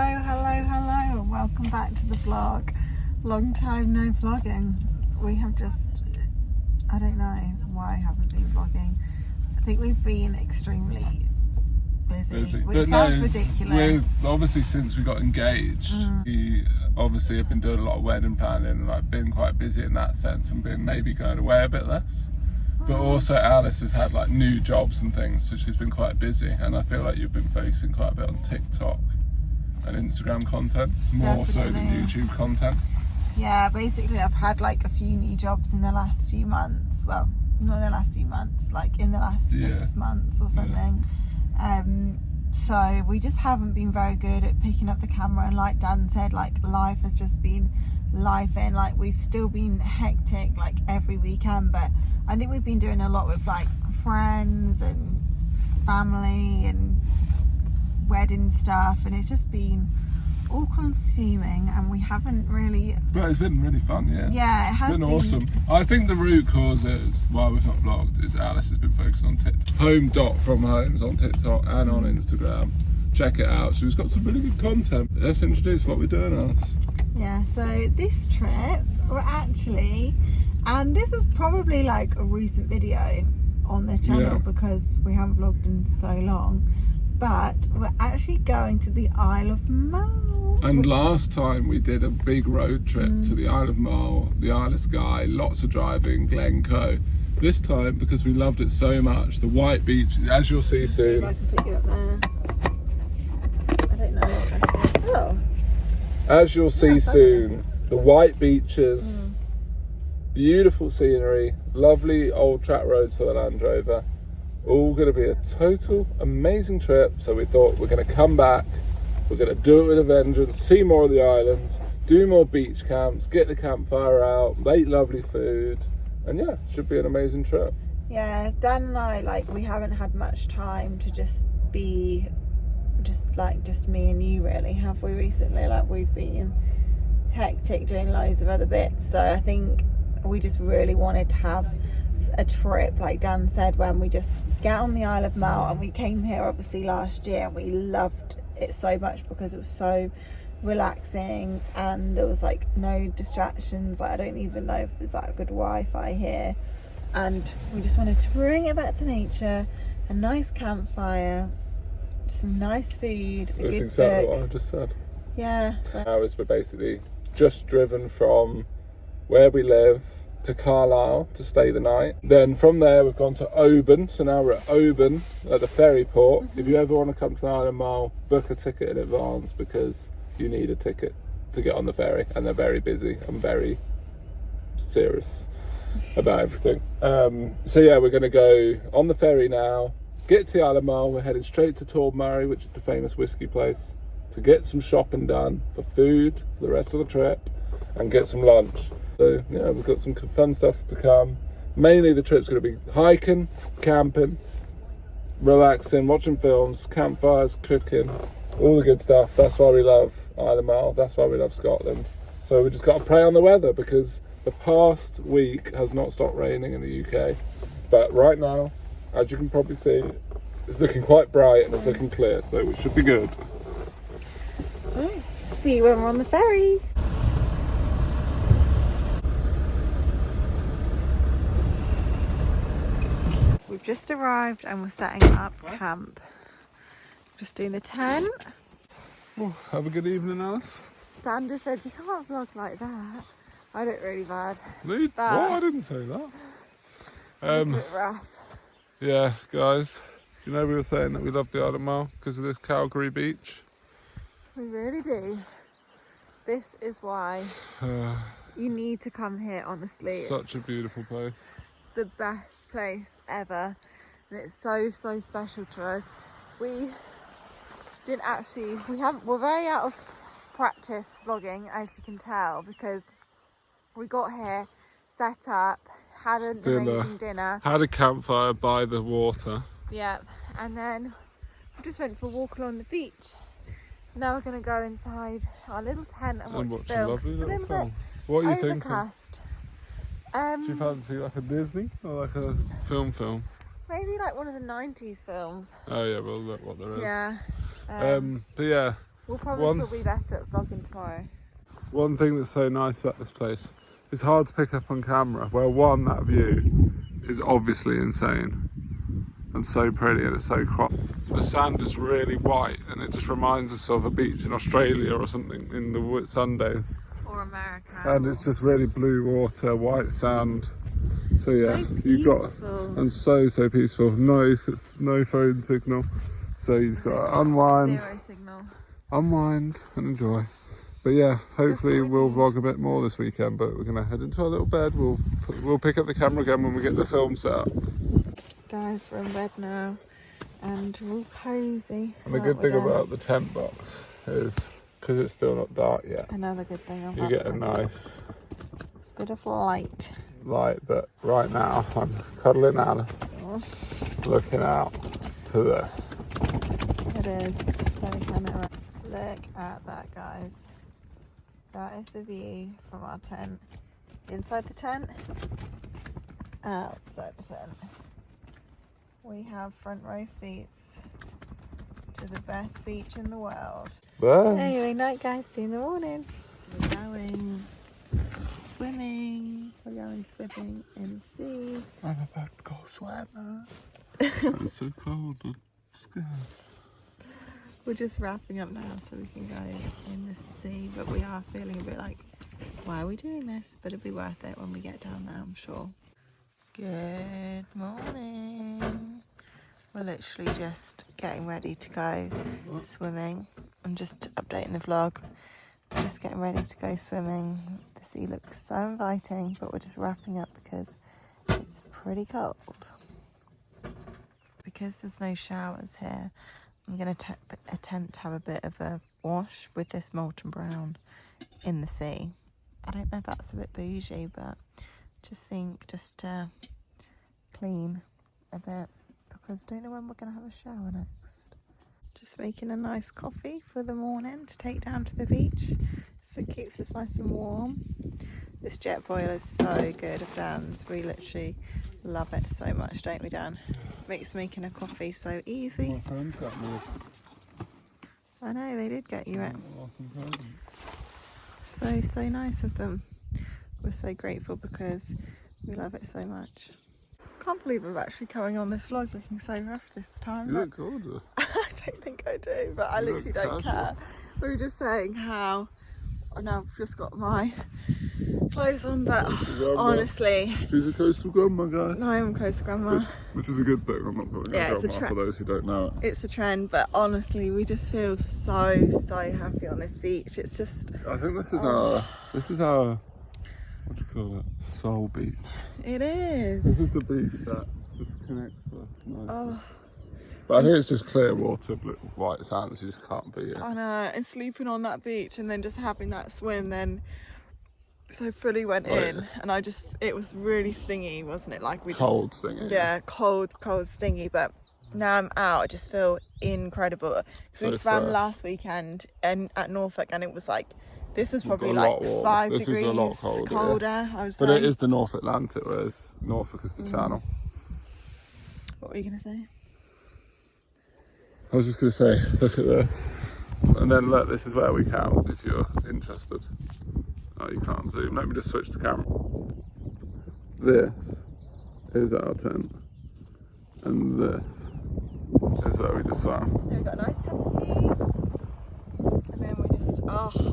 Hello, and welcome back to the vlog. Long time no vlogging. We have just, I don't know why I haven't been vlogging. I think we've been extremely busy. Which but sounds ridiculous. Obviously, since we got engaged, we obviously have been doing a lot of wedding planning, and I've been quite busy in that sense, and been maybe going away a bit less. But also Alice has had like new jobs and things, so she's been quite busy, and I feel like you've been focusing quite a bit on TikTok and Instagram content, more so than YouTube content. Yeah, basically I've had like a few new jobs in the last few months. Well, not in the last few months, like in the last 6 months or something. So we just haven't been very good at picking up the camera, and like Dan said, like life has just been life, and like we've still been hectic like every weekend, but I think we've been doing a lot with like friends and family and wedding stuff, and it's just been all consuming, and we haven't really. But it's been really fun, yeah. Yeah, it has been awesome. I think the root cause is why we've not vlogged is Alice has been focused on TikTok. Home.from-homes on TikTok and on Instagram. Check it out. She's got some really good content. Let's introduce what we're doing, Alice. Yeah, so this trip, we're actually, and this is probably like a recent video on the channel because we haven't vlogged in so long, but we're actually going to the Isle of Mull. And last time we did a big road trip to the Isle of Mull, the Isle of Skye, lots of driving, Glencoe. This time, because we loved it so much, the white beach, as you'll see soon. See if I can put you up there. I don't know if I can. Oh. As you'll see soon, the white beaches, beautiful scenery, lovely old track roads for the Land Rover. All going to be a total amazing trip. So we thought we're going to come back, we're going to do it with a vengeance, see more of the island, do more beach camps, get the campfire out, make lovely food, and yeah, should be an amazing trip. Yeah, Dan and I, like, we haven't had much time to just be just me and you, really, have we, recently? Like, we've been hectic doing loads of other bits, so I think we just really wanted to have a trip, like Dan said, when we just get on the Isle of Mull. And we came here obviously last year, and we loved it so much because it was so relaxing, and there was like no distractions. Like, I don't even know if there's like good Wi-Fi here, and we just wanted to bring it back to nature, a nice campfire, some nice food, a That's good exactly book. what I just said. Yeah. So. Hours, we're basically just driven from where we live to Carlisle to stay the night. Then from there we've gone to Oban, so now we're at Oban at the ferry port. If you ever want to come to the Isle of Mull, book a ticket in advance because you need a ticket to get on the ferry, and they're very busy and very serious about everything. So yeah, we're going to go on the ferry now, get to the Isle of Mull. We're heading straight to Murray, which is the famous whiskey place, to get some shopping done for food for the rest of the trip and get some lunch. So yeah, we've got some fun stuff to come. Mainly the trip's going to be hiking, camping, relaxing, watching films, campfires, cooking, all the good stuff. That's why we love Isle of Mull, that's why we love Scotland. So we just got to pray on the weather, because the past week has not stopped raining in the UK. But right now, as you can probably see, it's looking quite bright and it's looking clear, so it should be good. So, see you when we're on the ferry. We've just arrived and we're setting up camp. Just doing the tent. Oh, have a good evening, Alice. Dan just said you can't vlog like that. I look really bad. What? I didn't say that. A bit rough. Yeah, guys. You know, we were saying that we love the Isle of Mull because of this Calgary beach. We really do. This is why you need to come here, honestly. Such a beautiful place. The best place ever, and it's so special to us. We're very out of practice vlogging, as you can tell, because we got here, set up, had an amazing dinner, had a campfire by the water, and then we just went for a walk along the beach. Now we're going to go inside our little tent and watch a film. Lovely it's a little bit what are you overcast. thinking? Do you fancy like a Disney or like a film? Maybe like one of the 90s films. Oh yeah, well look what there is. Yeah. But yeah, We'll probably still be better at vlogging tomorrow. One thing that's so nice about this place, it's hard to pick up on camera. Well, one, that view is obviously insane and so pretty, and it's so cropped. The sand is really white and it just reminds us of a beach in Australia or something in the Sundays. Or America. And it's just really blue water, white sand. So yeah, So you've got, peaceful. and so peaceful. No phone signal. So you've got to unwind, Zero signal. unwind and enjoy. But yeah, hopefully what we we'll need. vlog a bit more this weekend, but we're gonna head into our little bed. We'll pick up the camera again when we get the film set up. Guys, we're in bed now and we're all cozy. And the good thing about the tent box is, because it's still not dark yet, another good thing about you get a it. nice Bit of light. light. But right now I'm cuddling Alice, Oh, looking out to this. it is. Let me turn it around. Look at that, guys. That is the view from our tent. Inside the tent, outside the tent. We have front row seats to the best beach in the world. There. Anyway, night guys, see you in the morning. We're going swimming. We're going swimming in the sea. I'm about to go swimming. It's so cold. I'm scared. We're just wrapping up now so we can go in the sea, but we are feeling a bit like, why are we doing this? But it'll be worth it when we get down there, I'm sure. Good morning. We're literally just getting ready to go swimming. I'm just updating the vlog. Just getting ready to go swimming. The sea looks so inviting, but we're just wrapping up because it's pretty cold. Because there's no showers here, I'm going to attempt to have a bit of a wash with this molten brown in the sea. I don't know if that's a bit bougie, but just to clean a bit, because I don't know when we're going to have a shower next. Just making a nice coffee for the morning to take down to the beach so it keeps us nice and warm. This jet boiler is so good of Dan's. We literally love it so much, don't we, Dan? Makes making a coffee so easy. My friends got me I know, they did get you it. an awesome present. So nice of them. We're so grateful because we love it so much. Can't believe I'm actually coming on this vlog looking so rough this time. You look gorgeous. I don't think I do, but I You literally look don't care. We were just saying how, now I've just got my clothes on, but honestly, She's a coastal grandma, guys. I am close to grandma. Which is a good thing. I'm not calling her Yeah, it's a grandma for those who don't know it. It's a trend, but honestly, we just feel so happy on this beach. It's just, I think this is our what do you call it? Soul beach. it This is. is the beach that just connects us nicely. Oh, But I think it's just clear water, blue, white sands. You just can't beat it. I know. And sleeping on that beach and then just having that swim, then so fully went in, and it was really stingy, wasn't it? Like we Cold stinging. Yeah, cold, stingy. But now I'm out, I just feel incredible. Because we swam fresh. last weekend and at Norfolk, and it was like, this was probably got a lot like warmer. 5 This was a degrees lot colder, I would But say. it is the North Atlantic, whereas Norfolk is the Channel. What were you gonna say? I was just going to say, look at this. And then look, this is where we count if you're interested. Oh, you can't zoom. Let me just switch the camera. This is our tent. And this is where we just swam. Then we got a nice cup of tea. And then we just,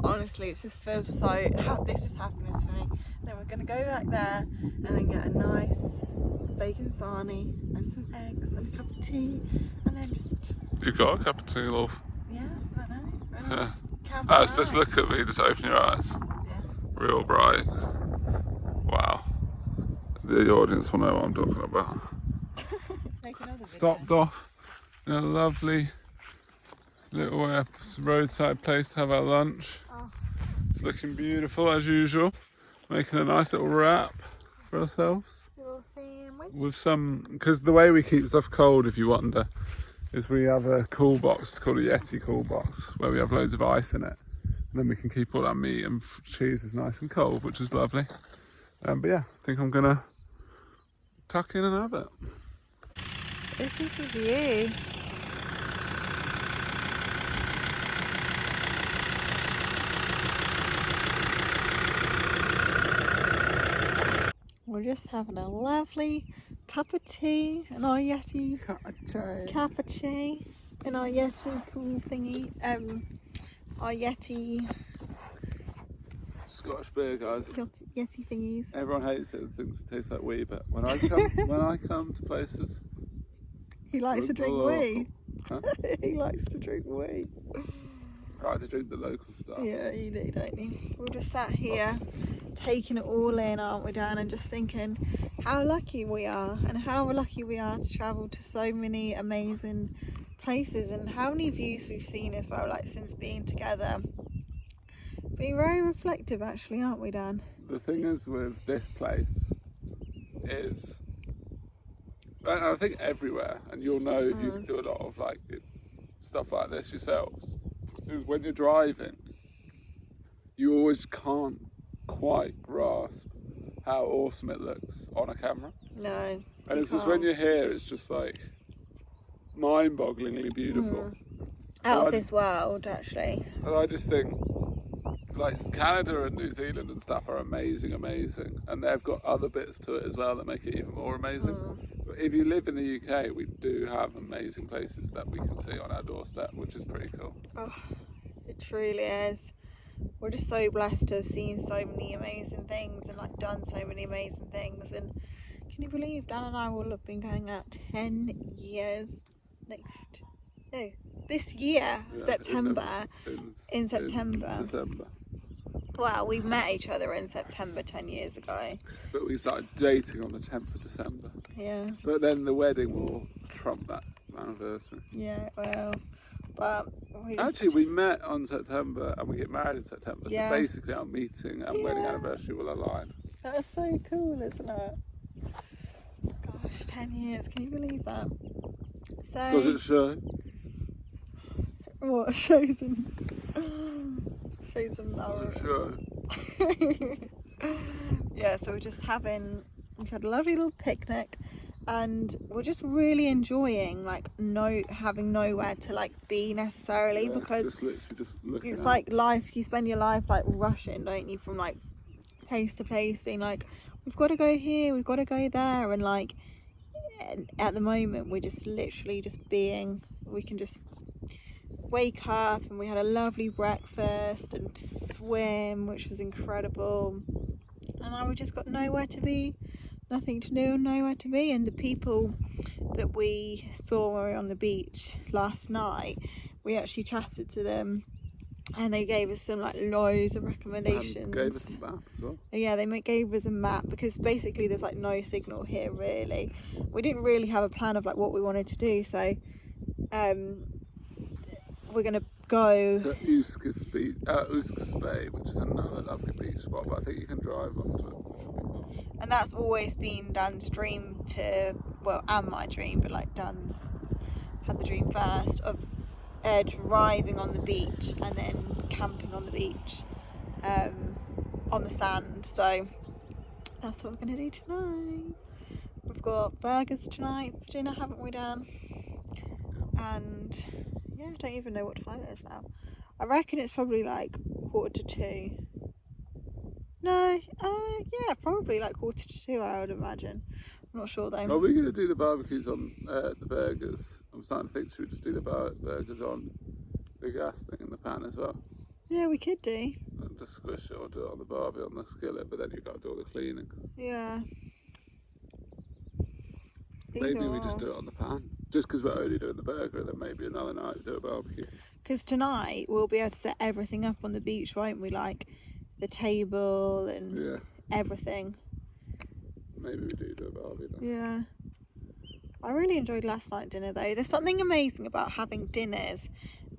honestly, it just feels so, this is happiness for me. Then we're going to go back there and then get a nice bacon sarnie and some eggs and a cup of tea. And then just, You got a cup of tea, love? yeah, I know. And Yeah. just camp Alice, out. just look at me, just open your eyes. Yeah. Real bright. Wow. The audience will know what I'm talking about. Make another video. Stopped off in a lovely little roadside place to have our lunch. Oh. It's looking beautiful as usual. Making a nice little wrap for ourselves. Little sandwich. With some, because the way we keep stuff cold, if you wonder, is we have a cool box, it's called a Yeti cool box, where we have loads of ice in it. And then we can keep all our meat and cheese is nice and cold, which is lovely. But yeah, I think I'm gonna tuck in and have it. This is the view. We're just having a lovely cup of tea and our Yeti cup of tea and our Yeti cool thingy. Our Yeti Scottish beer, guys. Yeti thingies. Everyone hates it and thinks it tastes like wee, but when I come to places, He likes to drink wee. Huh? He likes to drink wee. I like to drink the local stuff. Yeah, you do, don't you? We're just sat here taking it all in, aren't we, Dan? And just thinking how lucky we are, and how lucky we are to travel to so many amazing places, and how many views we've seen as well, like since being together. Being very reflective, actually, aren't we, Dan? The thing is with this place is, and I think everywhere, and you'll know if you do a lot of like stuff like this yourselves, is when you're driving, you always can't quite grasp how awesome it looks on a camera. No. And it's just when you're here, it's just like mind-bogglingly beautiful. Out of this world, actually. And I just think, like, Canada and New Zealand and stuff are amazing, and they've got other bits to it as well that make it even more amazing. But if you live in the UK, we do have amazing places that we can see on our doorstep, which is pretty cool. Oh, it truly is. We're just so blessed to have seen so many amazing things and like done so many amazing things. And can you believe Dan and I will have been going out 10 years this year, Yeah, September. In September. In December. Well, we met each other in September 10 years ago. But we started dating on the 10th of December. Yeah. But then the wedding will trump that anniversary. Yeah, well, but actually we met on September and we get married in September. Yeah. So basically our meeting and wedding anniversary will align. That's so cool, isn't it? Gosh, 10 years, can you believe that? So does it show? What shows them now? Does it show? Yeah, so we've had a lovely little picnic, and we're just really enjoying like having nowhere to like be necessarily, because just literally just looking it's out. like life, you spend your life like rushing, don't you, from like place to place, being like, we've got to go here, we've got to go there, and like at the moment we're just literally just being. We can just wake up, and we had a lovely breakfast and swim, which was incredible, and now we just got nowhere to be, nothing to do, nowhere to be. And the people that we saw when we were on the beach last night, we actually chatted to them, and they gave us some like loads of recommendations. And gave us a map as well. Yeah, they gave us a map, because basically there's like no signal here really. We didn't really have a plan of like what we wanted to do, so we're gonna go to Uskis Bay, which is another lovely beach spot, but I think you can drive onto it, which would be cool. And that's always been Dan's dream and my dream, but like Dan's had the dream first of driving on the beach and then camping on the beach on the sand. So that's what we're gonna do tonight. We've got burgers tonight for dinner, haven't we, Dan? And yeah, I don't even know what time it is now. I reckon it's probably like 1:45. No, yeah, probably like 1:45, I would imagine. I'm not sure though. Are we going to do the barbecues on the burgers? I'm starting to think, should we just do the burgers on the gas thing in the pan as well? Yeah, we could do. And just squish it, or do it on the barbie on the skillet, but then you've got to do all the cleaning. Yeah. Maybe we just do it on the pan. Just because we're only doing the burger, and then maybe another night we do a barbecue. Because tonight we'll be able to set everything up on the beach, won't we? Like the table and everything. Maybe we do a barbie then. Yeah. I really enjoyed last night's dinner though. There's something amazing about having dinners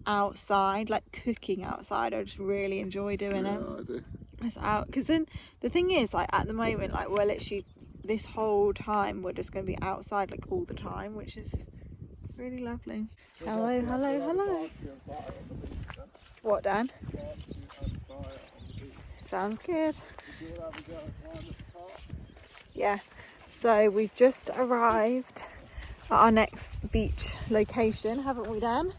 outside, like cooking outside. I just really enjoy doing it. Yeah, I do. It's out, because then the thing is, like at the moment, like we're literally this whole time we're just going to be outside like all the time, which is really lovely. Hello, hello, hello. What, Dan? Sounds good. Yeah, so we've just arrived at our next beach location, haven't we, Dan?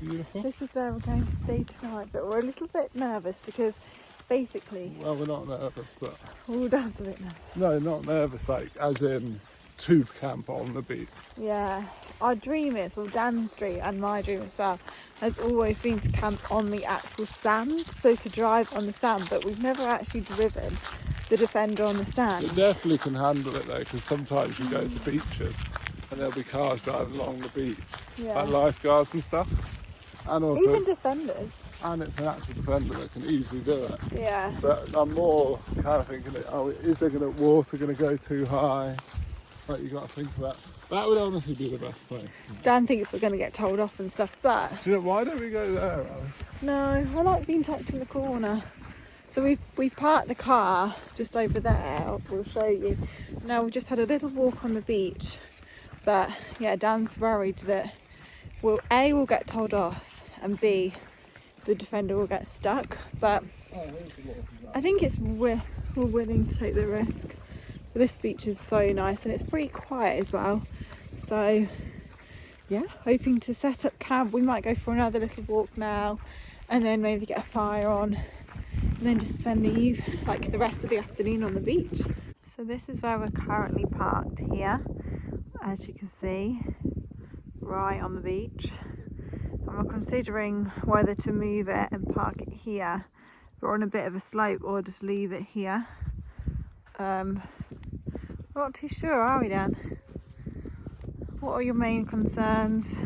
Beautiful. This is where we're going to stay tonight, but we're a little bit nervous because basically. Well, we're not nervous, but Oh, Dan's a bit nervous. no, not nervous. Like as in to camp on the beach. Yeah, our dream is, well, Dan's dream and my dream as well, has always been to camp on the actual sand, so to drive on the sand, but we've never actually driven the Defender on the sand. It definitely can handle it though, because sometimes you go to beaches and there'll be cars driving along the beach, like lifeguards and stuff. And also Even Defenders. And it's an actual Defender that can easily do it. Yeah. But I'm more kind of thinking, is there water going to go too high? Like you got to think about. That would honestly be the best place. Dan thinks we're going to get told off and stuff, but do you know, why don't we go there, Ali? No, I like being tucked in the corner. So we parked the car just over there. We'll show you. Now we've just had a little walk on the beach, but yeah, Dan's worried that we'll get told off, and B, the Defender will get stuck. But I think we're willing to take the risk. But this beach is so nice and it's pretty quiet as well. So yeah, hoping to set up camp. We might go for another little walk now, and then maybe get a fire on, and then just spend the rest of the afternoon on the beach. So this is where we're currently parked here, as you can see, right on the beach. And we're considering whether to move it and park it here. We're on a bit of a slope, or just leave it here. Not too sure, are we, Dan? What are your main concerns?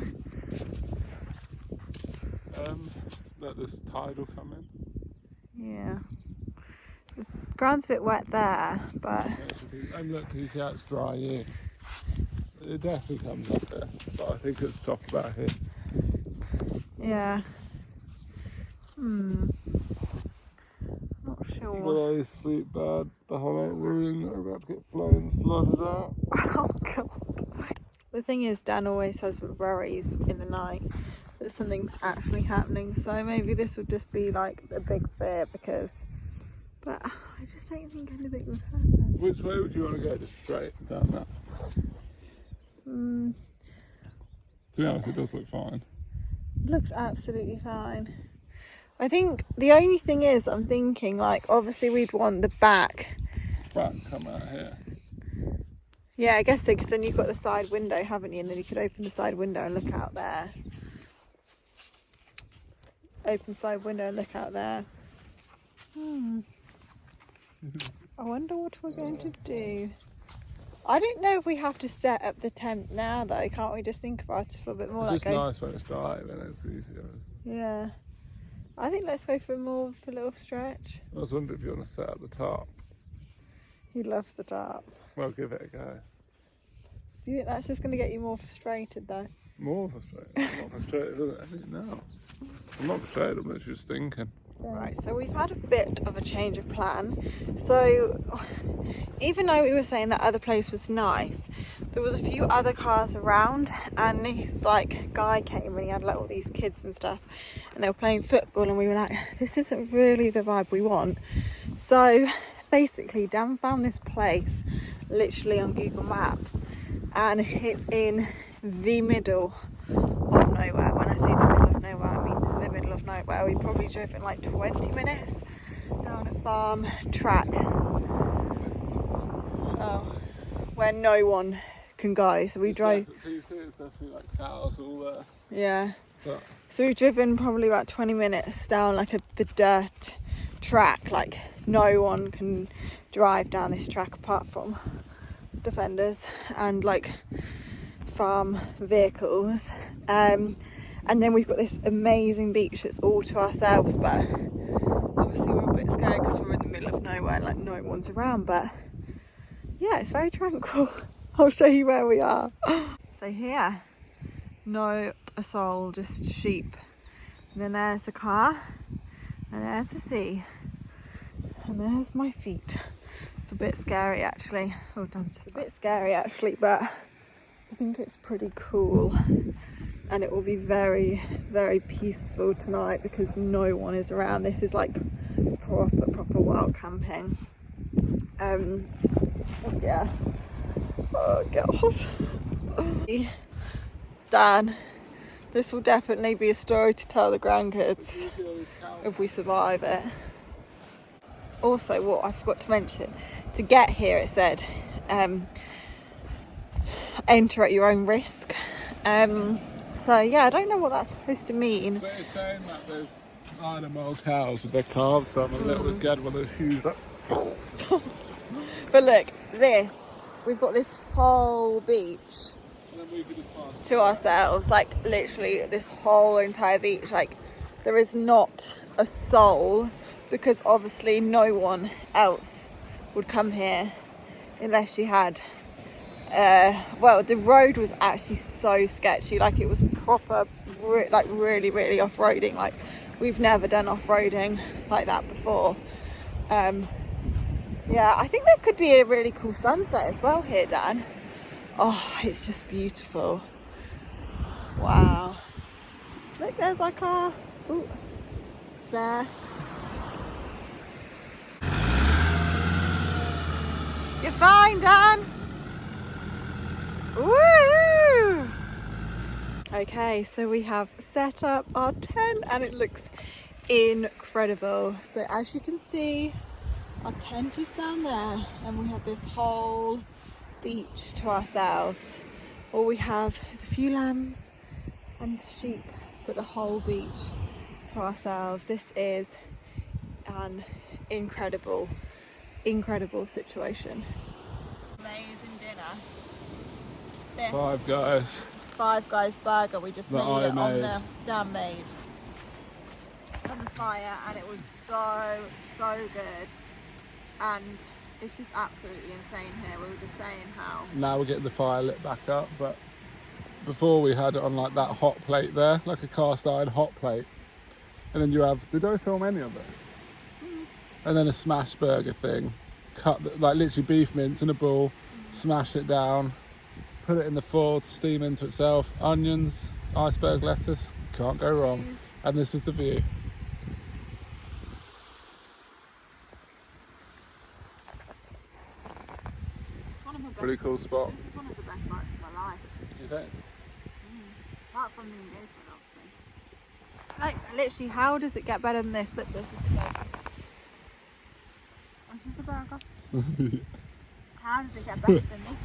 That this tide will come in. Yeah. The ground's a bit wet there, but... And look, you see how it's dry here. It definitely comes up there, but I think it's soft about here. Yeah. Not sure. Will I sleep bad? The whole room are about to get flooded out. Oh god. The thing is, Dan always has worries in the night that something's actually happening, so maybe this would just be like a big fear, but I just don't think anything would happen. Which way would you want to go? Just straight down that? To be honest, it does look fine. It looks absolutely fine. I think the only thing is, I'm thinking, like, obviously we'd want the back come out here. Yeah, I guess so, because then you've got the side window, haven't you? And then you could open the side window and look out there. Open side window and look out there. I wonder what we're going to do. I don't know if we have to set up the tent now, though. Can't we just think about it for a bit more? It's just nice when it's dry, then it's easier. Yeah. I think let's go for more of a little stretch. I was wondering if you want to set up the top. He loves the top. Well, give it a go. Do you think that's just going to get you more frustrated, though? More frustrated? I'm not frustrated, is it? No. I'm not frustrated, I'm just thinking. Right, so we've had a bit of a change of plan. So even though we were saying that other place was nice, there was a few other cars around, and this guy came and he had all these kids and stuff, and they were playing football, and we were like, this isn't really the vibe we want. So basically Dan found this place literally on Google Maps, and it's in the middle of nowhere. When I say the middle of nowhere, I mean the middle of nowhere. We probably driven 20 minutes down a farm track where no one can go. So we drove. It's definitely cows all there. Yeah. But so we've driven probably about 20 minutes down the dirt track. No one can drive down this track apart from Defenders and farm vehicles, and then we've got this amazing beach that's all to ourselves, but obviously we're a bit scared because we're in the middle of nowhere and no one's around. But yeah, it's very tranquil. I'll show you where we are. So here, not a soul, just sheep, and then there's the car, and there's the sea, and there's my feet. It's a bit scary actually. Oh, Dan's just a bit scary actually, but I think it's pretty cool, and it will be very, very peaceful tonight because no one is around. This is proper wild camping. Yeah. Oh god. Dan, this will definitely be a story to tell the grandkids if we survive it. also what I forgot to mention, to get here it said enter at your own risk. So yeah, I don't know what that's supposed to mean. But it's saying that there's Isle of Mull cows with their calves, so I'm a little bit scared when they're huge. But look, we've got this whole beach And then we could just pass. to ourselves, like literally this whole entire beach. Like there is not a soul, because obviously no one else would come here unless you had well, the road was actually so sketchy, like it was proper like really off-roading. Like we've never done off-roading like that before. Yeah, I think there could be a really cool sunset as well here, Dan. Oh, it's just beautiful. Wow. Look, there's our car. Ooh, there. You're fine, Dan. Woo! Okay, so we have set up our tent and it looks incredible. So as you can see, our tent is down there and we have this whole beach to ourselves. All we have is a few lambs and sheep, but the whole beach to ourselves. This is an incredible situation. Amazing dinner. This Five Guys burger we just made it on the Dan made on the fire, and it was so good. And it's just absolutely insane here. We were just saying how Now we're getting the fire lit back up, but before we had it on like that hot plate there, like a cast iron hot plate, and then you have, did I film any of it? And then a smash burger thing, cut like literally beef mince in a bowl, smash it down, put it in the foil to steam into itself, onions, iceberg lettuce, can't go wrong. And this is the view. Pretty cool spot. This is one of the best nights of my life. You think? Apart from the engagement, obviously. Like, literally, how does it get better than this? Look, this is a burger. Is this a burger? How does it get better than this?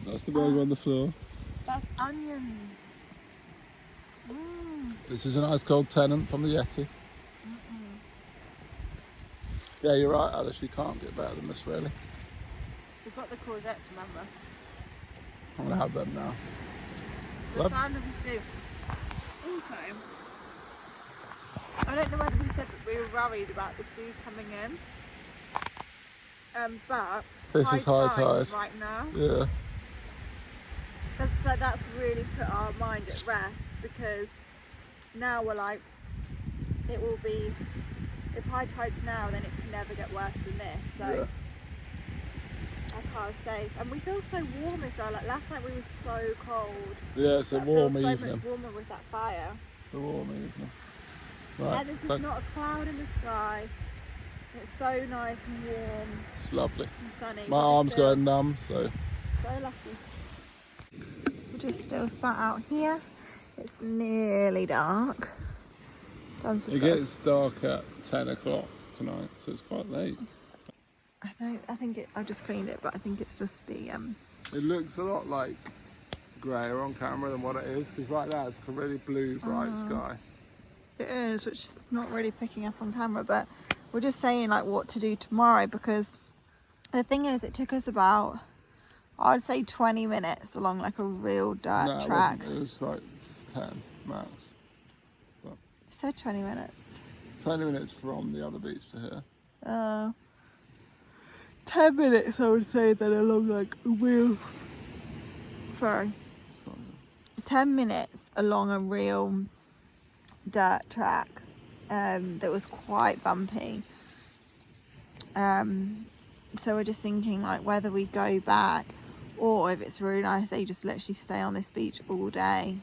That's the burger on the floor. That's onions. This is a nice cold Tennant from the Yeti. Yeah, you're right, Alice. You can't get better than this, really. We've got the courgettes, remember? I'm gonna have them now. The sound of the soup. Also, I don't know whether we said that we were worried about the food coming in. But this is high tide right now. Yeah. That's really put our mind at rest, because now we're like, it will be, if high tide's now, then it can never get worse than this. So yeah. our car's safe, and we feel so warm as well. Like last night we were so cold. Yeah, it's a warm evening. So much warmer with that fire. It's a warm evening. Right. And there's just not a cloud in the sky. It's so nice and warm. It's lovely. And sunny. My arm's going numb, so lucky. We're just still sat out here. It's nearly dark. It gets dark at 10 o'clock tonight, so it's quite late. I just cleaned it, but I think it's just the It looks a lot like greyer on camera than what it is, because right now it's like a really blue bright sky. It is, which is not really picking up on camera, but we're just saying like what to do tomorrow, because the thing is, it took us about, I'd say 20 minutes along like a real dirt track. It was like 10 max. But It said 20 minutes. 20 minutes from the other beach to here. 10 minutes I would say, then along like a real, sorry, 10 minutes along a real dirt track that was quite bumpy. So we're just thinking like whether we go back, or if it's a really nice day, just literally stay on this beach all day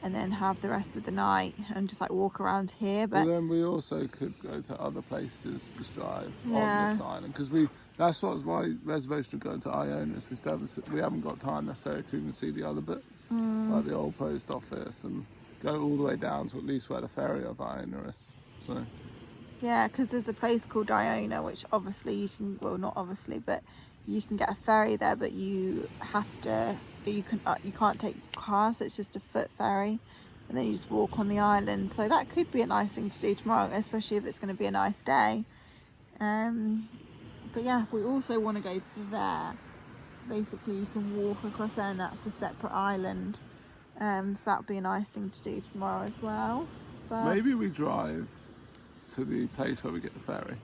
and then have the rest of the night and just like walk around here. But then we also could go to other places to drive on this island, because that's what was my reservation of going to Ionis. We haven't got time necessarily to even see the other bits, like the old post office, and go all the way down to at least where the ferry of Ionia is. So Yeah, because there's a place called Iona, which obviously you can, well, not obviously, but you can get a ferry there, but you can't take cars, so it's just a foot ferry, and then you just walk on the island. So that could be a nice thing to do tomorrow, especially if it's going to be a nice day. But yeah, we also want to go there. Basically, you can walk across there, and that's a separate island. So that would be a nice thing to do tomorrow as well. But maybe we drive to the place where we get the ferry,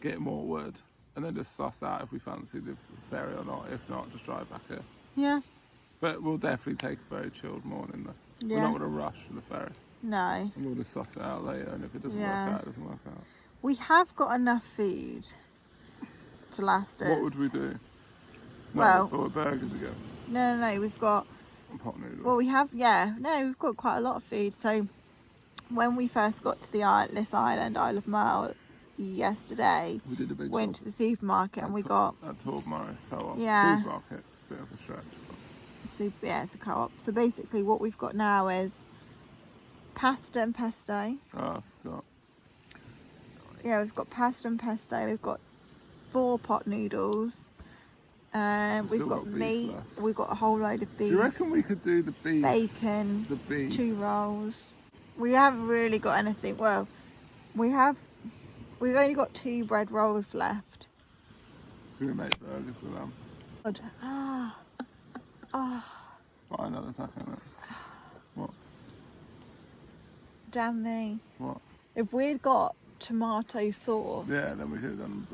get more wood, and then just suss out if we fancy the ferry or not. If not, just drive back here. yeah, But we'll definitely take a very chilled morning though. yeah. We're not going to rush for the ferry. No. And we'll just suss it out later, and if it doesn't work out, it doesn't work out. We have got enough food to last us. What would we do? Well, but burgers again. No, we've got, And pot noodles. well, we've got quite a lot of food. So when we first got to this island, Isle of Mull, yesterday, we did a big went shop to the supermarket and we got, at Tormurray Co-op. Yeah. Supermarket, it's a bit of a stretch. it's a co-op. So basically what we've got now is pasta and pesto. Oh, I forgot. Yeah, we've got pasta and pesto. We've got 4 pot noodles. We've still got got beef meat. left. We've got a whole load of beef. Do you reckon we could do the beef? Bacon. The beef. 2 rolls. We haven't really got anything. Well, we've only got 2 bread rolls left. So we make burgers with them. God. Buy another taco on it. What? Damn me. What? If we'd got tomato sauce, Yeah, then we could have done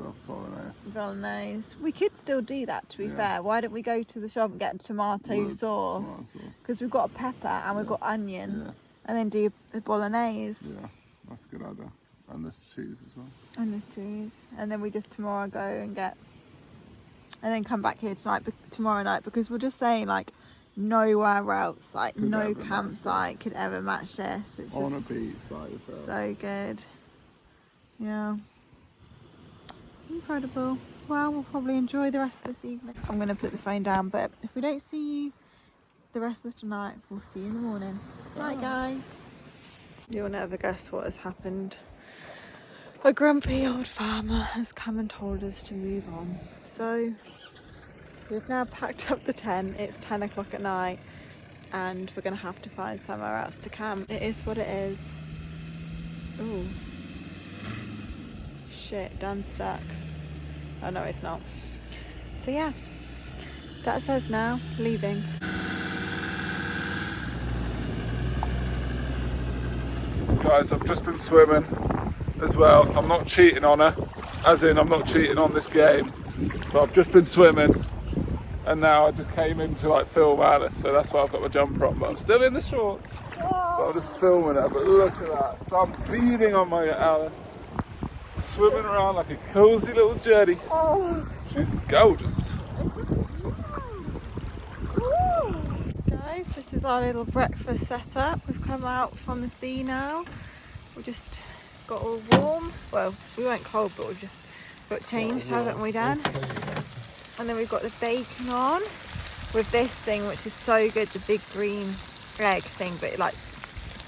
bolognese. we could still do that, to be fair. Why don't we go to the shop and get tomato sauce? Because we've got a pepper and we've got onion, and then do the bolognese. Yeah, that's a good idea. And there's cheese as well. And there's cheese. And then we just tomorrow go and get, and then come back here tomorrow night, because we're just saying, like, nowhere else, like Could no ever match campsite could ever match this. It's On a just beach by yourself. so good. Yeah. Incredible. Well, we'll probably enjoy the rest of this evening. I'm going to put the phone down, but if we don't see you the rest of the night, we'll see you in the morning. Night, guys. You'll never guess what has happened. A grumpy old farmer has come and told us to move on. So we've now packed up the tent. It's 10 o'clock at night and we're going to have to find somewhere else to camp. It is what it is. Ooh. Shit, Dan's stuck. Oh no, it's not. So yeah, that's us now, leaving. Guys, I've just been swimming as well. I'm not cheating on her, as in I'm not cheating on this game, but I've just been swimming and now I just came in to like film Alice, so that's why I've got my jumper on, but I'm still in the shorts. But I'm just filming her, but look at that, sun beating on my Alice. Swimming around like a cozy little jetty. She's gorgeous. Guys, this is our little breakfast setup. We've come out from the sea now. We just got all warm. Well, we weren't cold, but we just got changed, haven't we, Dan? And then we've got the bacon on with this thing, which is so good, the big green egg thing, but it like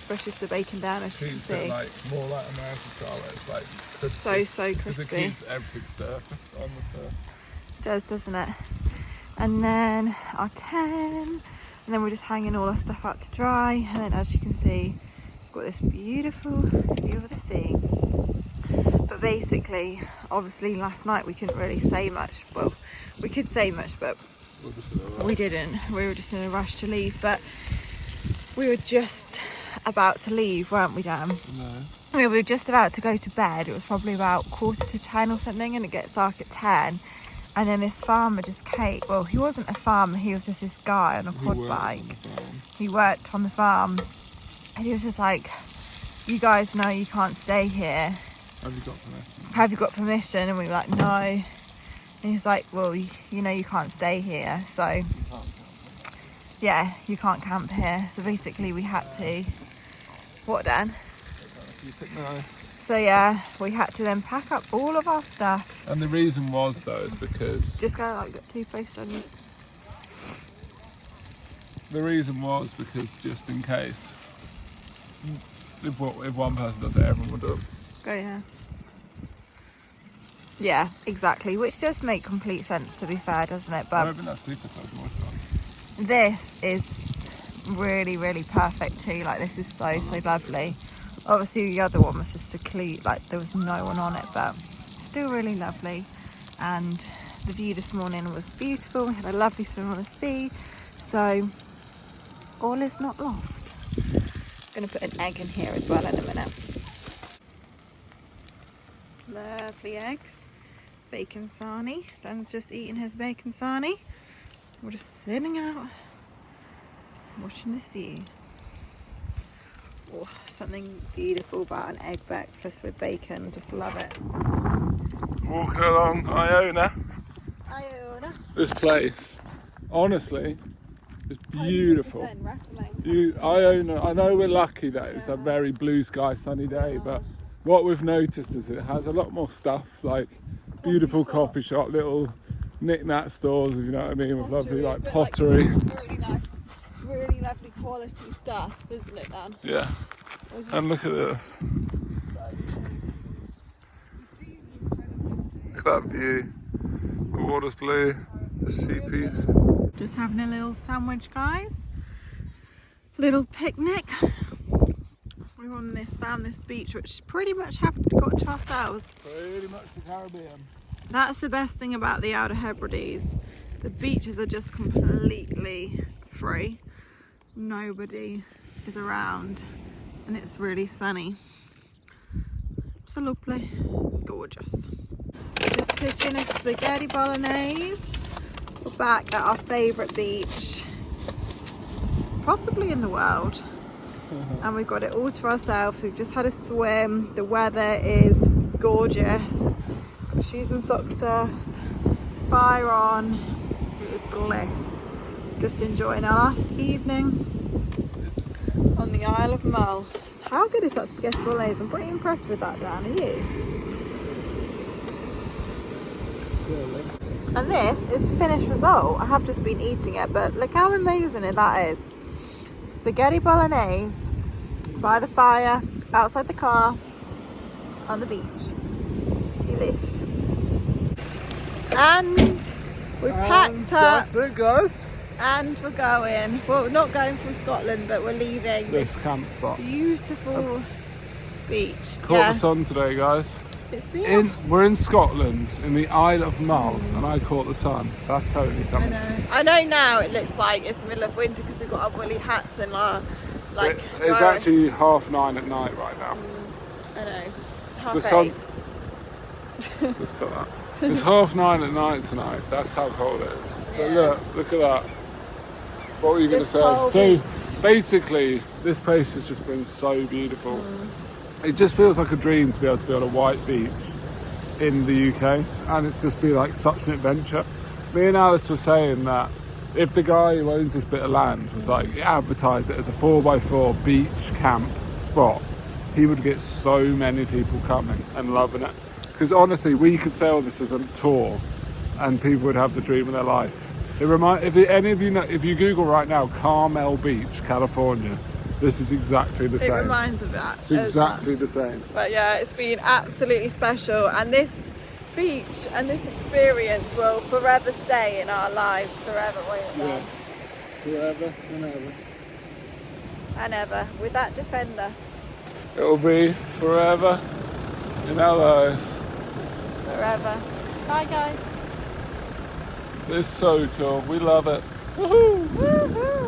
brushes the bacon down, as you can see. Like more like American style, where it's like So crispy. crispy. Because it keeps everything surfaced on the surface. It does, doesn't it? And then our tent, and then we're just hanging all our stuff out to dry. And then, as you can see, we've got this beautiful view of the sea. But basically, obviously, last night we couldn't really say much. Well, we could say much, but we didn't. We were just in a rush to leave. But we were just about to leave, weren't we, Dan? No. We were just about to go to bed. It was probably about 9:45 or something, and it gets dark at 10. And then this farmer just came. Well, he wasn't a farmer, he was just this guy on a quad bike. He worked on the farm, and he was just like, "You guys know you can't stay here. Have you got permission?" Have you got permission? And we were like, no. And he's like, well, you know you can't stay here, so yeah, you can't camp here. So basically we had to, what, Dan? So yeah, we had to then pack up all of our stuff. And the reason was though is because Just go like got toothpaste on you. the reason was because just in case if one person does it, everyone will do it. Go here. Yeah, exactly. Which does make complete sense, to be fair, doesn't it? But this is really, really perfect too. Like, this is so lovely. Obviously, the other one was just a clean, like there was no one on it, but still really lovely. And the view this morning was beautiful. We had a lovely swim on the sea, so all is not lost. I'm going to put an egg in here as well in a minute. Lovely eggs. Bacon sarnie. Dan's just eating his bacon sarnie. We're just sitting out watching this view. Oh, something beautiful about an egg breakfast with bacon. Just love it. Walking along Iona. Iona. This place, honestly, is beautiful. 100% recommend. Iona, I know we're lucky that it's a very blue sky sunny day, but what we've noticed is it has a lot more stuff, like beautiful coffee shop, little knick-knack stores, if you know what I mean, with lovely like pottery. Really nice, really lovely quality stuff, isn't it, Dan? Yeah. And look at this. Look at that view. The water's blue, the sea piece. Just having a little sandwich, guys. Little picnic. We're on this, found this beach, which pretty much have got to ourselves. Pretty much the Caribbean. That's the best thing about the Outer Hebrides. The beaches are just completely free. Nobody is around, and it's really sunny. So lovely, gorgeous. Just cooking a spaghetti bolognese. We're back at our favourite beach, possibly in the world. And we've got it all to ourselves. We've just had a swim. The weather is gorgeous. Got shoes and socks off, fire on. It is bliss. Just enjoying our last evening on the Isle of Mull. How good is that spaghetti bolognese? I'm pretty impressed with that, Dan. Are you? Really? And this is the finished result. I have just been eating it, but look how amazing that is. Spaghetti bolognese by the fire, outside the car, on the beach. Delish. And we've packed up. That's it, guys. And we're going. Well, we're not going from Scotland, but we're leaving This camp spot. beautiful beach. Caught the sun today, guys. It's been. We're in Scotland, in the Isle of Mull, and I caught the sun. That's totally something. I know now it looks like it's the middle of winter because we've got our woolly hats and our It's dry- actually 9:30 at night right now. I know. The 8:30. sun. Let's put that. It's 9:30 at night tonight. That's how cold it is. But look at that. What were you going to say? So basically, this place has just been so beautiful. It just feels like a dream to be able to be on a white beach in the UK, and it's just been like such an adventure. Me and Alice were saying that if the guy who owns this bit of land was like advertised it as a 4x4 beach camp spot, he would get so many people coming and loving it. Because honestly, we could sell this as a tour, and people would have the dream of their life. If you Google right now, Carmel Beach, California, this is exactly the same. It reminds of that. It's exactly the same. But yeah, it's been absolutely special, and this beach and this experience will forever stay in our lives forever, won't it? Yeah. Forever and ever. And ever with that Defender. It'll be forever in our lives. Forever. Bye, guys. It's so cool. We love it. Woohoo! Woohoo!